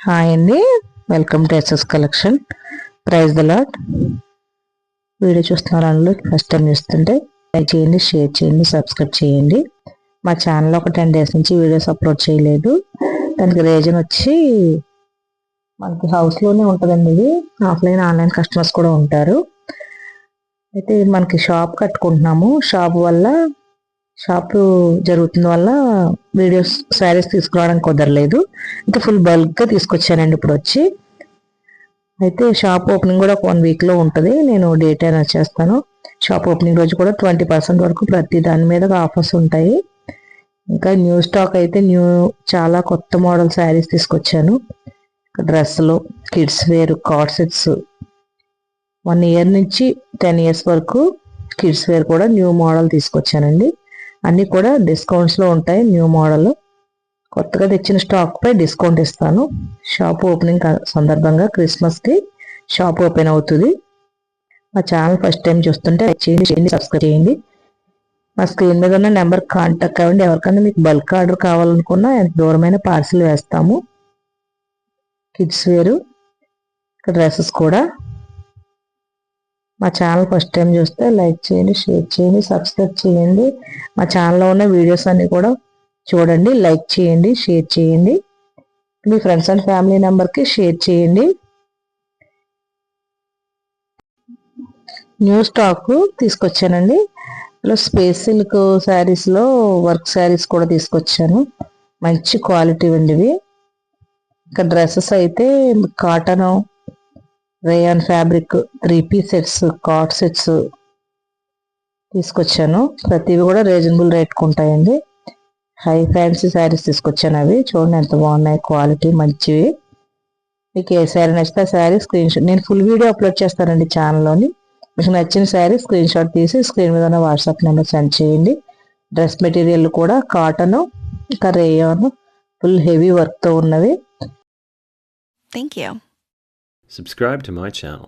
Hi అండి, welcome to SS collection. Prize the lot. Video చూస్తున్నారు అందులో ఫస్ట్ టైం చూస్తుంటే లైక్ చేయండి, షేర్ చేయండి, సబ్స్క్రైబ్ చేయండి. మా ఛానల్ ఒక 10 days నుంచి వీడియోస్ అప్లోడ్ చేయలేదు. దానికి రీజన్ వచ్చి మనకి హౌస్లోనే ఉంటుందండి. ఇది ఆఫ్లైన్ ఆన్లైన్ కస్టమర్స్ కూడా ఉంటారు. అయితే మనకి షాప్ కట్టుకుంటున్నాము. షాప్ జరుగుతున్న వల్ల వీడియోస్ శారీస్ తీసుకురావడానికి కుదరలేదు. అయితే ఫుల్ బల్క్గా తీసుకొచ్చానండి ఇప్పుడు వచ్చి. అయితే షాప్ ఓపెనింగ్ కూడా 1 weekలో ఉంటుంది. నేను డేట్ అయినా వచ్చేస్తాను. షాప్ ఓపెనింగ్ రోజు కూడా 20% వరకు ప్రతి దాని మీద ఆఫర్స్ ఉంటాయి. ఇంకా న్యూ స్టాక్ అయితే చాలా కొత్త మోడల్ శారీస్ తీసుకొచ్చాను. డ్రెస్సులు, kids wear, cord sets, 1 year నుంచి 10 years వరకు కిడ్స్ వేర్ కూడా న్యూ మోడల్ తీసుకొచ్చానండి. అన్నీ కూడా డిస్కౌంట్స్లో ఉంటాయి. న్యూ మోడల్ కొత్తగా తెచ్చిన స్టాక్ పై డిస్కౌంట్ ఇస్తాను. షాప్ ఓపెనింగ్ సందర్భంగా క్రిస్మస్కి షాప్ ఓపెన్ అవుతుంది. మా ఛానల్ ఫస్ట్ టైం చూస్తుంటే లైక్ చేయండి, సబ్స్క్రైబ్ చేయండి. మా స్క్రీన్ మీద ఉన్న నెంబర్ కాంటాక్ట్ అవ్వండి. ఎవరికైనా మీకు బల్క్ ఆర్డర్ కావాలనుకున్నా ఎంత దూరమైన పార్సిల్ వేస్తాము. కిడ్స్ వేరు, డ్రెస్సెస్ కూడా. మా ఛానల్ ఫస్ట్ టైం చూస్తే లైక్ చేయండి, షేర్ చేయండి, సబ్స్క్రైబ్ చేయండి. మా ఛానల్లో ఉన్న వీడియోస్ అన్నీ కూడా చూడండి, లైక్ చేయండి, షేర్ చేయండి. మీ ఫ్రెండ్స్ అండ్ ఫ్యామిలీ మెంబర్కి షేర్ చేయండి. న్యూ స్టాక్ తీసుకొచ్చానండి. ఇలా స్పేస్ సిల్క్ శారీస్లో వర్క్ శారీస్ కూడా తీసుకొచ్చాను. మంచి క్వాలిటీ ఉండేవి. ఇంకా డ్రెస్సెస్ అయితే cotton, rayon fabric, 3-piece sets, co-ord sets తీసుకొచ్చాను. ప్రతివి కూడా రీజనబుల్ రేట్కి ఉంటాయండి. హై ఫ్యాన్సీ శారీస్ తీసుకొచ్చాను. అవి చూడండి ఎంత బాగున్నాయి, క్వాలిటీ మంచివి. మీకు ఏ శారీ నచ్చితే ఆ శారీ స్క్రీన్ షాట్, నేను ఫుల్ వీడియో అప్లోడ్ చేస్తానండి ఛానల్లోని. మీకు నచ్చిన శారీ స్క్రీన్ షాట్ తీసి స్క్రీన్ మీద ఉన్న వాట్సాప్ నెంబర్ సెండ్ చేయండి. డ్రెస్ మెటీరియల్ కూడా కాటన్, ఇంకా రేయాన్, ఫుల్ హెవీ వర్క్తో ఉన్నవి. Thank you. Subscribe to my channel.